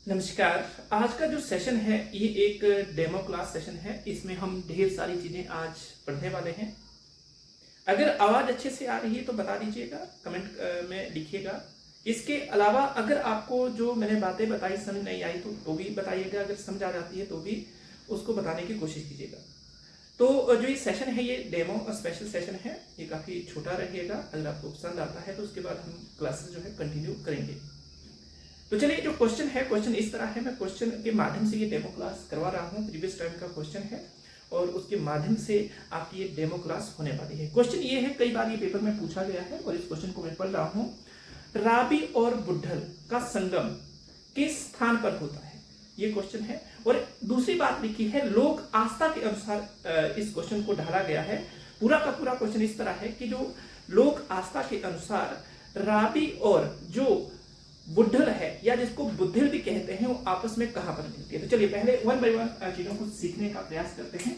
नमस्कार। आज का जो सेशन है ये एक डेमो क्लास सेशन है। इसमें हम ढेर सारी चीजें आज पढ़ने वाले हैं। अगर आवाज अच्छे से आ रही है तो बता दीजिएगा, कमेंट में लिखिएगा। इसके अलावा अगर आपको जो मैंने बातें बताई समझ नहीं आई तो भी बताइएगा। अगर समझ आ जाती है तो भी उसको बताने की कोशिश कीजिएगा। तो जो ये सेशन है ये डेमो और स्पेशल सेशन है, ये काफ़ी छोटा रहेगा। अगर आपको पसंद आता है तो उसके बाद हम क्लासेस जो है कंटिन्यू करेंगे। तो चलिए, जो क्वेश्चन इस तरह है। मैं क्वेश्चन के माध्यम से ये डेमो क्लास करवा रहा हूँ। प्रीवियस टाइम का क्वेश्चन है और उसके माध्यम से आपकी ये डेमो क्लास होने वाली है। क्वेश्चन ये है, कई बार ये पेपर में पूछा गया है और इस क्वेश्चन को मैं पढ़ रहा हूँ। रावी और बुड्ढल का संगम किस स्थान पर होता है, ये क्वेश्चन है। और दूसरी बात लिखी है, लोक आस्था के अनुसार इस क्वेश्चन को ढाला गया है। पूरा का पूरा क्वेश्चन इस तरह है कि जो लोक आस्था के अनुसार रावी और जो बुड्ढल है या जिसको बुद्धिल भी कहते हैं वो आपस में कहां पर मिलती है। तो चलिए पहले वन बाय वन चीजों को सीखने का प्रयास करते हैं।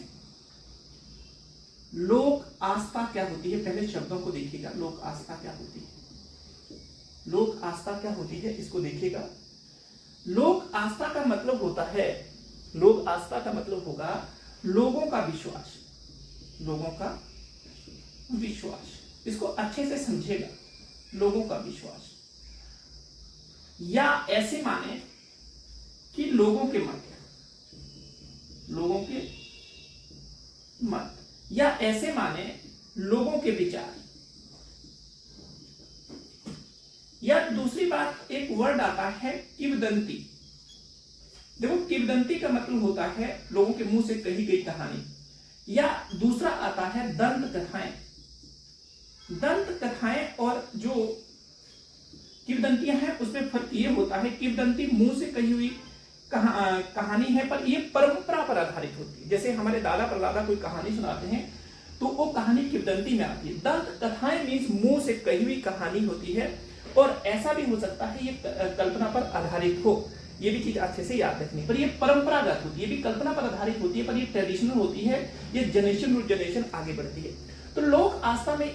लोक आस्था क्या होती है, पहले शब्दों को देखिएगा। लोक आस्था क्या होती है, लोक आस्था क्या होती है इसको देखिएगा। लोक आस्था का मतलब होता है, लोक आस्था का मतलब होगा लोगों का विश्वास। लोगों का विश्वास, इसको अच्छे से समझेगा। लोगों का विश्वास या ऐसे माने कि लोगों के मत, लोगों के मत, या ऐसे माने लोगों के विचार। या दूसरी बात, एक वर्ड आता है किंवदंती। देखो, किंवदंती का मतलब होता है लोगों के मुंह से कही गई कहानी। या दूसरा आता है दंत कथाएं। दंत कथाएं और जो किंवदंतियां हैं उसमें फर्क ये होता है, किंवदंती मुंह से कही हुई कहानी है पर ये परंपरा पर आधारित होती है। जैसे हमारे दादा परदादा कोई कहानी सुनाते हैं तो वो कहानी किंवदंती में आती है। दंत कथाएं मीन्स मुंह से कही हुई कहानी होती है। और ऐसा भी हो सकता है ये कल्पना पर आधारित हो, ये भी चीज अच्छे से याद रखनी। पर ये परंपरागत होती है, ये भी कल्पना पर आधारित होती है पर ये ट्रेडिशनल होती है, ये जनरेशन टू जनरेशन आगे बढ़ती है। तो लोक आस्था में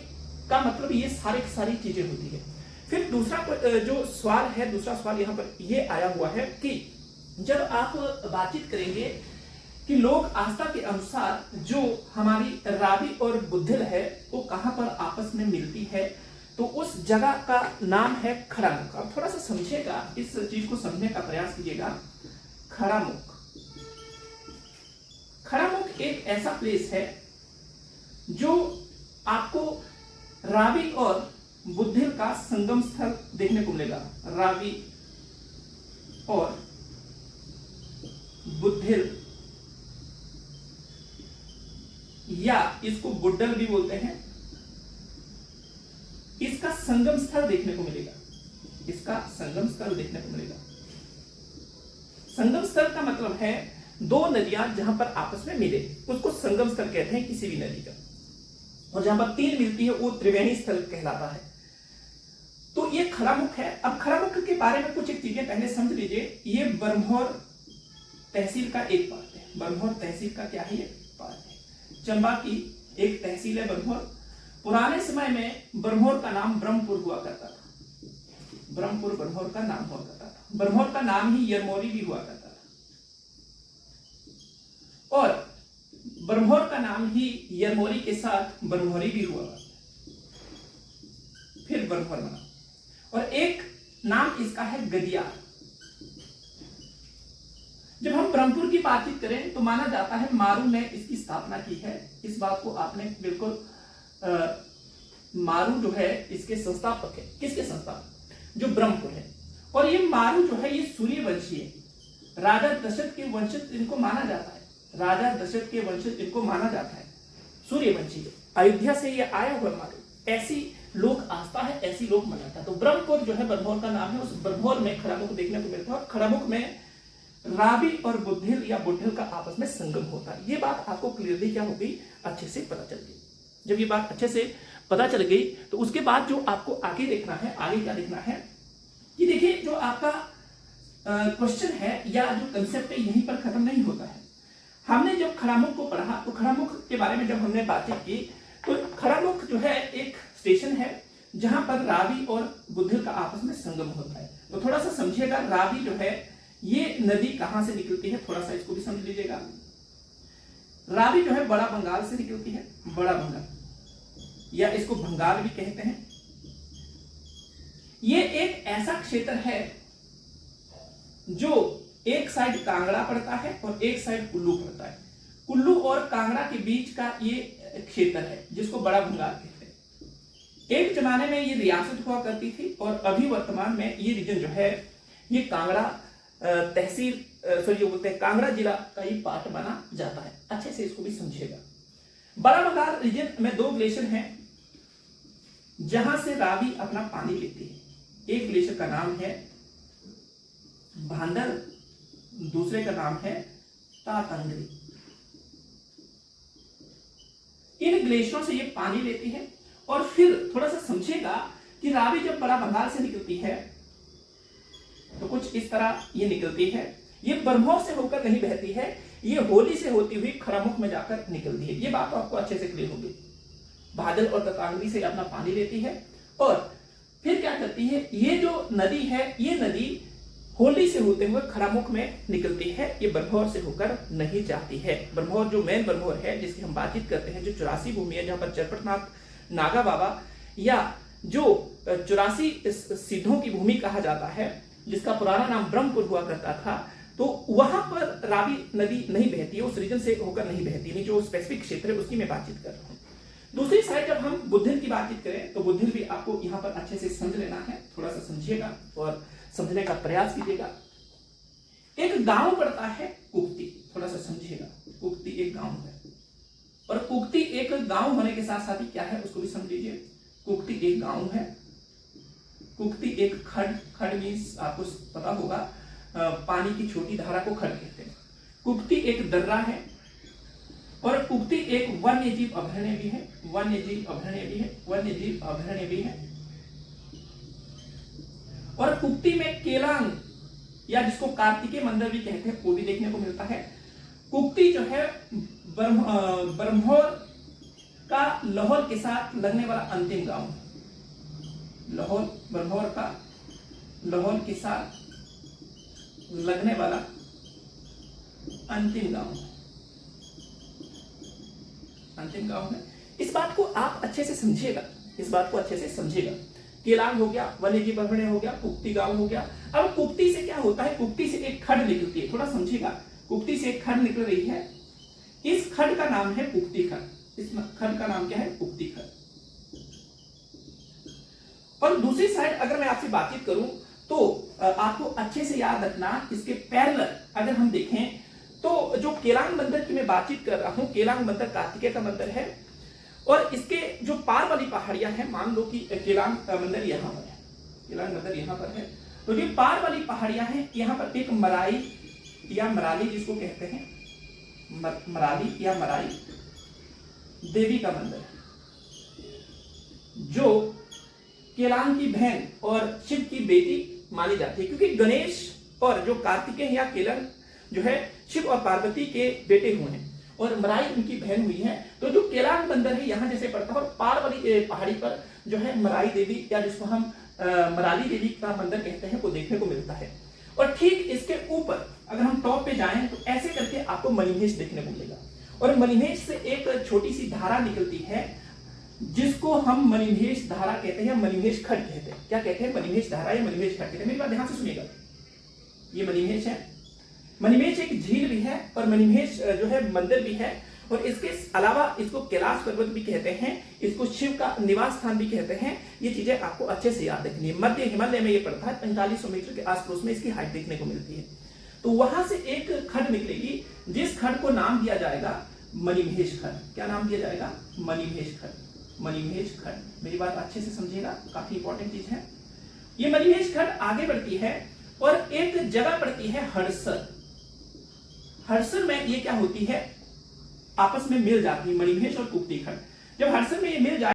का मतलब ये सारी चीजें होती है। फिर दूसरा जो सवाल है, दूसरा सवाल यहाँ पर ये आया हुआ है कि जब आप बातचीत करेंगे कि लोक आस्था के अनुसार जो हमारी रावी और बुद्धिल है वो कहां पर आपस में मिलती है, तो उस जगह का नाम है खड़ामुख। आप थोड़ा सा समझिएगा, इस चीज को समझने का प्रयास कीजिएगा। खड़ामुख, खड़ामुख एक ऐसा प्लेस है जो आपको रावी और बुद्धिल का संगम स्थल देखने को मिलेगा। रावी और बुद्धिल या इसको बुड्ढल भी बोलते हैं, इसका संगम स्थल देखने को मिलेगा। इसका संगम स्थल देखने को मिलेगा। संगम स्थल का मतलब है दो नदियां जहां पर आपस में मिले उसको संगम स्थल कहते हैं किसी भी नदी का। और जहां पर तीन मिलती है वो त्रिवेणी स्थल कहलाता है। तो ये खड़ामुख है। अब खड़ामुख के बारे में कुछ एक चीजें पहले समझ लीजिए। ये बरमोर तहसील का एक पार्ट है। बरमोर तहसील का क्या है, ये पार्ट है। चंबा की एक तहसील है बरमोर। पुराने समय में बरमोर का नाम ब्रह्मपुर हुआ करता था। ब्रह्मपुर बरमोर का नाम हुआ करता था। बरमोर का नाम ही यरमोरी भी हुआ करता था। और बरमोर का नाम ही यरमोरी के साथ बरमोरी भी हुआ, फिर बरमोर बना। और एक नाम इसका है गदियार। जब हम ब्रह्मपुर की बातचीत करें तो माना जाता है मारू ने इसकी स्थापना की है। इस बात को आपने बिल्कुल मारू जो है इसके संस्थापक है। किसके संस्थापक, जो ब्रह्मपुर है। और ये मारू जो है ये सूर्यवंशी है। राजा दशरथ के वंशज इनको माना जाता है। राजा दशरथ के वंशज इनको माना जाता है, सूर्यवंशी। अयोध्या से ये आया हुआ मारू। ऐसी लोक आस्था है, ऐसी लोक मान्यता। तो ब्रह्मपुर जो है बरमोर का नाम है। उस बरमोर में खड़ामुख देखने को मिलता है। और खड़ामुख में रावी और बुद्धिल या बुड्ढल का आपस में संगम होता है। ये बात आपको क्लियरली क्या हो गई, अच्छे से पता चल गई। जब ये बात अच्छे से पता चल गई तो उसके बाद जो आपको आगे देखना है, आगे क्या देखना है कि देखिए जो आपका क्वेश्चन है या जो कंसेप्ट है यहीं पर खत्म नहीं होता है। हमने जब खड़ामुख को पढ़ा तो खड़ामुख के बारे में जब हमने बातचीत की तो खड़ामुख जो है एक स्टेशन है जहां पर रावी और बुद्धिल का आपस में संगम होता है। तो थोड़ा सा समझिएगा, रावी जो है ये नदी कहां से निकलती है, थोड़ा सा इसको भी समझ लीजिएगा। रावी जो है बड़ा बंगाल से निकलती है, बड़ा बंगाल, या इसको बंगाल भी कहते हैं। ये एक ऐसा क्षेत्र है जो एक साइड कांगड़ा पड़ता है और एक साइड कुल्लू पड़ता है। कुल्लू और कांगड़ा के बीच का ये क्षेत्र है जिसको बड़ा बंगाल कहते हैं। एक जमाने में ये रियासत हुआ करती थी और अभी वर्तमान में ये रीजन जो है ये कांगड़ा तहसील जो बोलते हैं कांगड़ा जिला का ही पार्ट बना जाता है। अच्छे से इसको भी समझिएगा। बड़ा बंगाल रीजन में 2 ग्लेशियर हैं जहां से रावी अपना पानी लेती है। एक ग्लेशियर का नाम है भांडर, दूसरे का नाम है तातंगरी। इन ग्लेशियरों से ये पानी लेती है और फिर थोड़ा सा समझेगा कि रावी जब बड़ा बंगाल से निकलती है तो कुछ इस तरह ये निकलती है। ये ब्रह्मोर से होकर नहीं बहती है, ये होली से होती हुई खरामुख में जाकर निकलती है। ये बात तो आपको अच्छे से क्लियर होगी। भादल और तातंगरी से अपना पानी लेती है और फिर क्या करती है, ये जो नदी है ये नदी होली से होते हुए खरामुख में निकलती है। ये ब्रह्मोर से होकर नहीं जाती है। ब्रह्मोर जो मेन ब्रह्मोर है जिसकी हम बातचीत करते हैं, जो 84 भूमि है जहां पर चरपटनाथ नागा बाबा या जो 84 सिद्धों की भूमि कहा जाता है, जिसका पुराना नाम ब्रह्मपुर हुआ करता था, तो वहां पर रावी नदी नहीं बहती है, उस रीजन से होकर नहीं बहती। नहीं, जो स्पेसिफिक क्षेत्र है उसकी मैं बातचीत कर रहा हूं। दूसरी साइड जब हम बुद्धिल की बातचीत करें तो बुद्धिल भी आपको यहाँ पर अच्छे से समझ लेना है। थोड़ा सा समझिएगा और समझने का प्रयास कीजिएगा। एक गांव पड़ता है कुक्ति, थोड़ा सा समझिएगा। कुक्ति एक गांव है और कुक्ति एक गांव होने के साथ साथ ही क्या है उसको भी समझ लीजिए। कुक्ति एक गांव है। कुक्ति एक खड मीन्स आपको पता होगा पानी की छोटी धारा को खड कहते हैं। कुक्ति एक दर्रा है और कुक्ति एक वन्यजीव अभयारण्य भी है। वन्यजीव अभयारण्य भी है और कुक्ति में केलांग या जिसको कार्तिकेय मंदिर भी कहते हैं वो भी देखने को मिलता है। कुक्ति जो है ब्रह्मोर का लाहौल के साथ लगने वाला अंतिम गांव है। ब्रह्मोर का लाहौल के साथ लगने वाला अंतिम गांव है। इस बात को आप अच्छे से समझिएगा। केलांग हो गया, वन्यजीव अभयारण्य हो गया, कुक्ति गांव हो गया। अब कुक्ति से क्या होता है, कुक्ति से एक खड निकलती है, थोड़ा समझिएगा। कुक्ति से एक खड निकल रही है, इस खड का नाम है कुक्ति खड। इस खड का नाम क्या है, कुक्ति खड। और दूसरी साइड अगर मैं आपसे बातचीत करूं तो आपको अच्छे से याद रखना, इसके पैरेलल अगर हम देखें तो जो केलांग मंदिर की मैं बातचीत कर रहा हूं, केलांग मंदिर कार्तिकेय का मंदिर है और इसके जो पार वाली पहाड़ियां हैं, मान लो कि केलांग मंदिर यहाँ पर है, केलांग मंदिर यहाँ पर है, तो जो पार वाली पहाड़ियां हैं यहाँ पर एक मराई या मराली जिसको कहते हैं, मराली या मराई देवी का मंदिर है, जो केलांग की बहन और शिव की बेटी मानी जाती है। क्योंकि गणेश और जो कार्तिकेय या केलांग जो है शिव और पार्वती के बेटे हुए हैं और मराई उनकी बहन हुई है। तो जो केलांग मंदिर है यहाँ जैसे पड़ता है और पार वाली पहाड़ी पर जो है मराई देवी या जिसको हम मराली देवी का मंदिर कहते हैं वो देखने को मिलता है। और ठीक इसके ऊपर अगर हम टॉप पे जाएं तो ऐसे करके आपको मणिमहेश देखने को मिलेगा और मणिमहेश से एक छोटी सी धारा निकलती है जिसको हम मणिमहेश धारा कहते हैं, मणिमहेश खड कहते हैं। क्या कहते हैं, मणिमहेश धारा या मणिमहेश खड कहते हैं। मेरी बात ध्यान से सुनिएगा। ये मणिमहेश है। मणिमहेश एक झील भी है और मणिमहेश जो है मंदिर भी है और इसके अलावा इसको कैलाश पर्वत भी कहते हैं, इसको शिव का निवास स्थान भी कहते हैं। ये चीजें आपको अच्छे से याद रखनी है। मध्य हिमालय में ये पड़ता है, 4500 मीटर के आसपास में इसकी हाइट देखने को मिलती है। तो वहां से एक खड निकलेगी जिस खड को नाम दिया जाएगा मणिमहेश खड। क्या नाम दिया जाएगा, मणिमहेश खड। मणिमहेश खड, मेरी बात अच्छे से समझिएगा, काफी इंपॉर्टेंट चीज है। ये मणिमहेश खड आगे बढ़ती है और एक जगह पड़ती है हड़सर। हड़सर में ये क्या होती है, आपस में मिल जाती है मणिमहेश और कुक्ति खड। जब हड़सर में ये मिल जाए